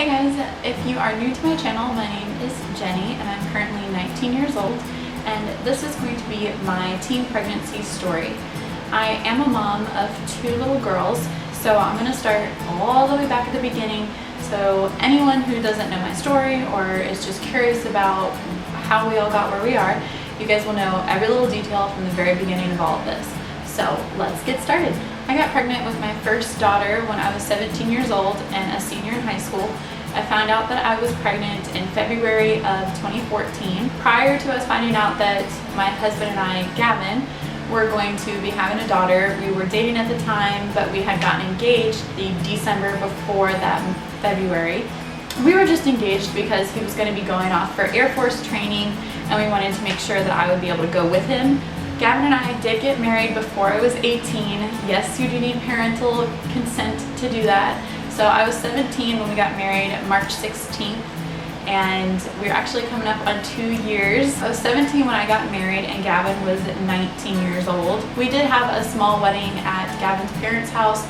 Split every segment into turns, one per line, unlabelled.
Hey guys, if you are new to my channel, my name is Jenny and I'm currently 19 years old, and this is going to be my teen pregnancy story. I am a mom of 2 little girls, so I'm going to start all the way back at the beginning, so anyone who doesn't know my story or is just curious about how we all got where we are, you guys will know every little detail from the very beginning of all of this. So let's get started. I got pregnant with my first daughter when I was 17 years old and a senior in high school. I found out that I was pregnant in February of 2014. Prior to us finding out that my husband and I, Gavin, were going to be having a daughter, we were dating at the time, but we had gotten engaged the December before that February. We were just engaged because he was going to be going off for Air Force training and we wanted to make sure that I would be able to go with him. Gavin and I did get married before I was 18. Yes, you do need parental consent to do that. So I was 17 when we got married, March 16th, and we were actually coming up on 2 years. I was 17 when I got married and Gavin was 19 years old. We did have a small wedding at Gavin's parents' house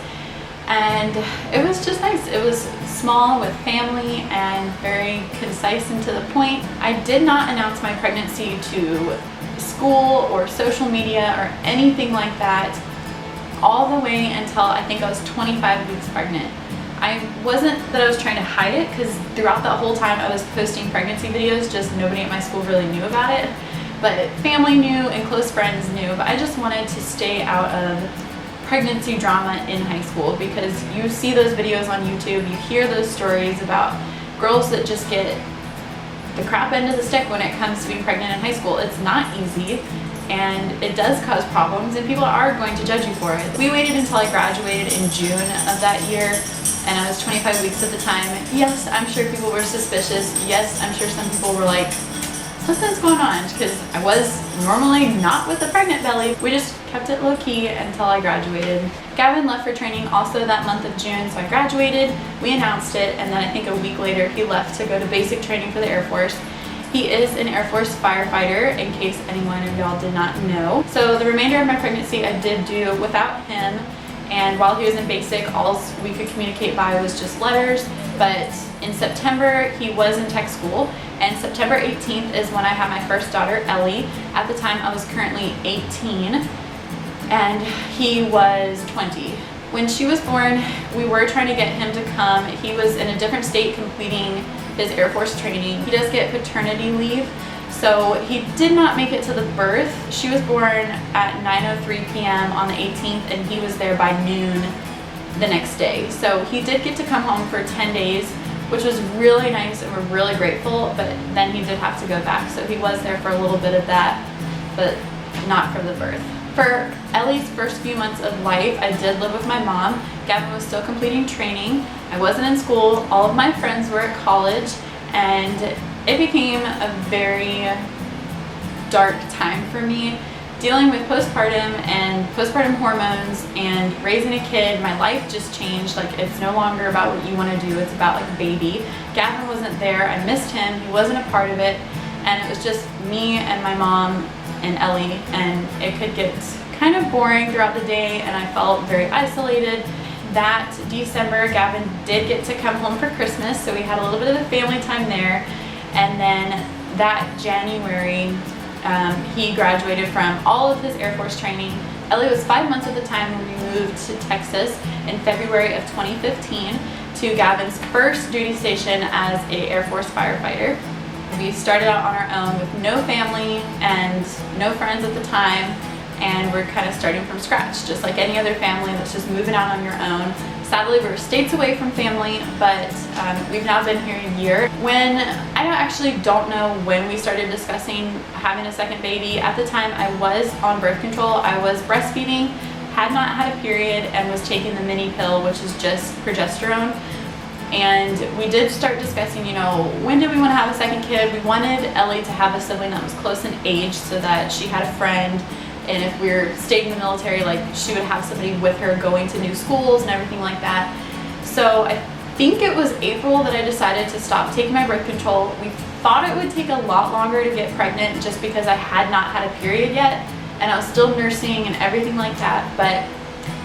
and it was just nice. It was small with family and very concise and to the point. I did not announce my pregnancy to school or social media or anything like that all the way until I think I was 25 weeks pregnant. I wasn't that I was trying to hide it, because throughout that whole time I was posting pregnancy videos, just nobody at my school really knew about it, but family knew and close friends knew. But I just wanted to stay out of pregnancy drama in high school, because you see those videos on YouTube, you hear those stories about girls that just get the crap end of the stick when it comes to being pregnant in high school. It's not easy and it does cause problems and people are going to judge you for it. We waited until I graduated in June of that year and I was 25 weeks at the time. Yes, I'm sure people were suspicious. Yes, I'm sure some people were like, something's going on, because I was normally not with a pregnant belly. We just kept it low key until I graduated. Gavin left for training also that month of June, so I graduated, we announced it, and then I think a week later he left to go to basic training for the Air Force. He is an Air Force firefighter, in case anyone of y'all did not know. So the remainder of my pregnancy I did do without him, and while he was in basic, all we could communicate by was just letters. But in September he was in tech school, and September 18th is when I had my first daughter, Ellie. At the time I was currently 18 and he was 20. When she was born, we were trying to get him to come. He was in a different state completing his Air Force training. He does get paternity leave, so he did not make it to the birth. She was born at 9:03 p.m. on the 18th and he was there by noon the next day. So he did get to come home for 10 days, which was really nice and we're really grateful, but then he did have to go back. So he was there for a little bit of that, but not for the birth. For Ellie's first few months of life, I did live with my mom. Gavin was still completing training. I wasn't in school. All of my friends were at college, and it became a very dark time for me. Dealing with postpartum and postpartum hormones and raising a kid, my life just changed. Like, it's no longer about what you want to do, it's about like a baby. Gavin wasn't there, I missed him, he wasn't a part of it, and it was just me and my mom and Ellie, and it could get kind of boring throughout the day and I felt very isolated. That December, Gavin did get to come home for Christmas, so we had a little bit of the family time there, and then that January, he graduated from all of his Air Force training. Ellie was 5 months at the time when we moved to Texas in February of 2015 to Gavin's first duty station as an Air Force firefighter. We started out on our own with no family and no friends at the time, and we're kind of starting from scratch, just like any other family that's just moving out on your own. Sadly, we're states away from family, but we've now been here a year. I actually don't know when we started discussing having a second baby. At the time, I was on birth control. I was breastfeeding, had not had a period, and was taking the mini pill, which is just progesterone. And we did start discussing, you know, when did we want to have a second kid? We wanted Ellie to have a sibling that was close in age so that she had a friend, and if we were staying in the military, like, she would have somebody with her going to new schools and everything like that. So I think it was April that I decided to stop taking my birth control. We thought it would take a lot longer to get pregnant just because I had not had a period yet and I was still nursing and everything like that, but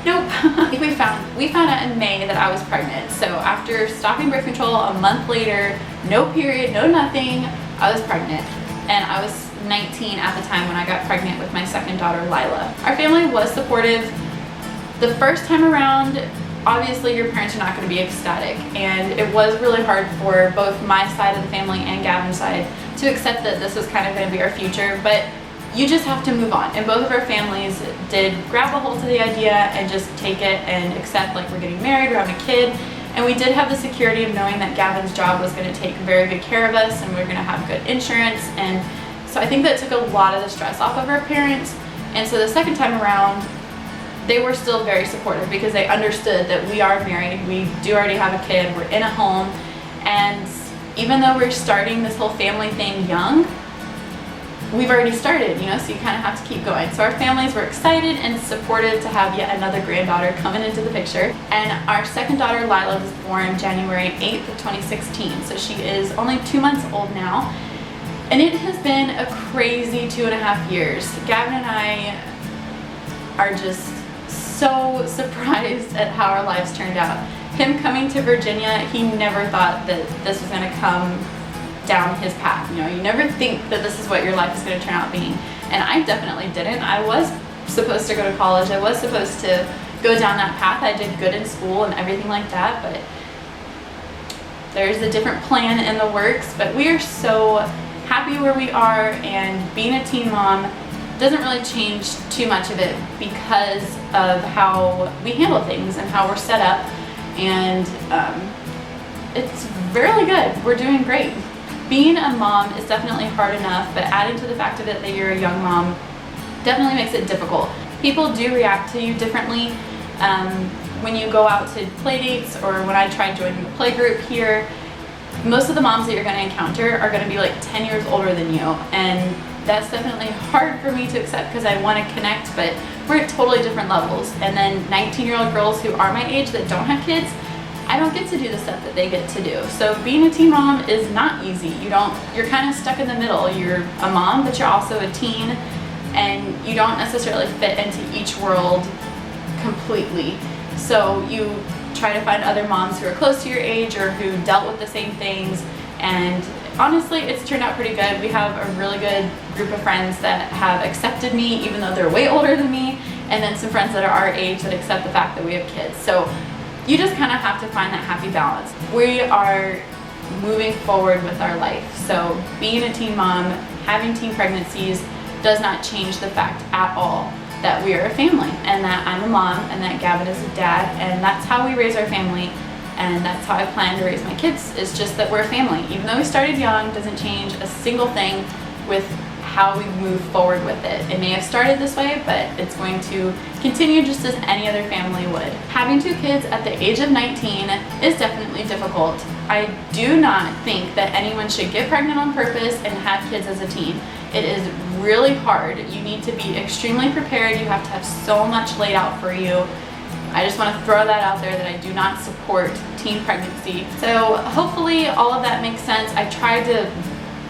Nope. I think we found out in May that I was pregnant. So after stopping birth control a month later, no period, no nothing, I was pregnant. And I was 19 at the time when I got pregnant with my second daughter, Lila. Our family was supportive. The first time around, obviously your parents are not going to be ecstatic, and it was really hard for both my side of the family and Gavin's side to accept that this was kind of going to be our future, but you just have to move on. And both of our families did grab a hold to the idea and just take it and accept, like, we're getting married, we're having a kid. And we did have the security of knowing that Gavin's job was going to take very good care of us and we were going to have good insurance. And so I think that took a lot of the stress off of our parents. And so the second time around, they were still very supportive because they understood that we are married, we do already have a kid, we're in a home. And even though we're starting this whole family thing young, we've already started, you know, so you kind of have to keep going. So our families were excited and supportive to have yet another granddaughter coming into the picture. And our second daughter, Lila, was born January 8th of 2016. So she is only 2 months old now. And it has been a crazy 2.5 years. Gavin and I are just so surprised at how our lives turned out. Him coming to Virginia, he never thought that this was going to come down his path. You know, you never think that this is what your life is going to turn out being. And I definitely didn't. I was supposed to go to college. I was supposed to go down that path. I did good in school and everything like that, but there's a different plan in the works. But we are so happy where we are, and being a teen mom doesn't really change too much of it because of how we handle things and how we're set up. And it's really good. We're doing great. Being a mom is definitely hard enough, but adding to the fact of it that you're a young mom definitely makes it difficult. People do react to you differently when you go out to play dates, or when I tried joining the play group here. Most of the moms that you're going to encounter are going to be like 10 years older than you, and that's definitely hard for me to accept because I want to connect, but we're at totally different levels. And then 19-year-old girls who are my age that don't have kids, I don't get to do the stuff that they get to do. So being a teen mom is not easy. You're kind of stuck in the middle. You're a mom, but you're also a teen, and you don't necessarily fit into each world completely. So you try to find other moms who are close to your age or who dealt with the same things, and honestly, it's turned out pretty good. We have a really good group of friends that have accepted me even though they're way older than me, and then some friends that are our age that accept the fact that we have kids. So you just kind of have to find that happy balance. We are moving forward with our life. So being a teen mom, having teen pregnancies does not change the fact at all that we are a family, and that I'm a mom, and that Gavin is a dad, and that's how we raise our family, and that's how I plan to raise my kids. It's just that we're a family. Even though we started young, doesn't change a single thing with how we move forward with it. It may have started this way, but it's going to continue just as any other family would. Having 2 kids at the age of 19 is definitely difficult. I do not think that anyone should get pregnant on purpose and have kids as a teen. It is really hard. You need to be extremely prepared. You have to have so much laid out for you. I just want to throw that out there that I do not support teen pregnancy. So hopefully all of that makes sense. I tried to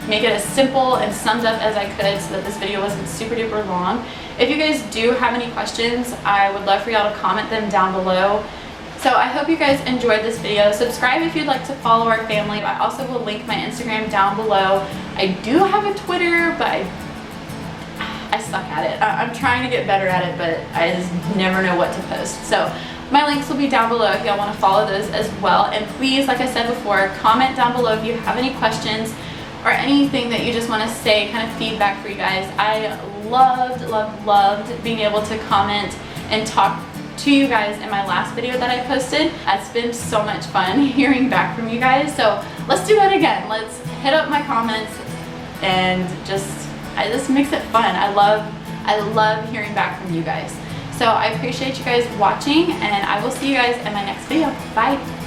make it as simple and summed up as I could so that this video wasn't super duper long. If you guys do have any questions, I would love for y'all to comment them down below. So I hope you guys enjoyed this video. Subscribe if you'd like to follow our family. I also will link my Instagram down below. I do have a Twitter, but I suck at it. I'm trying to get better at it, but I just never know what to post. So my links will be down below if y'all want to follow those as well. And please, like I said before, comment down below if you have any questions or anything that you just want to say, kind of feedback for you guys. I loved being able to comment and talk to you guys in my last video that I posted. It's been so much fun hearing back from you guys. So let's do that again. Let's hit up my comments and this makes it fun. I love hearing back from you guys. So I appreciate you guys watching, and I will see you guys in my next video. Bye.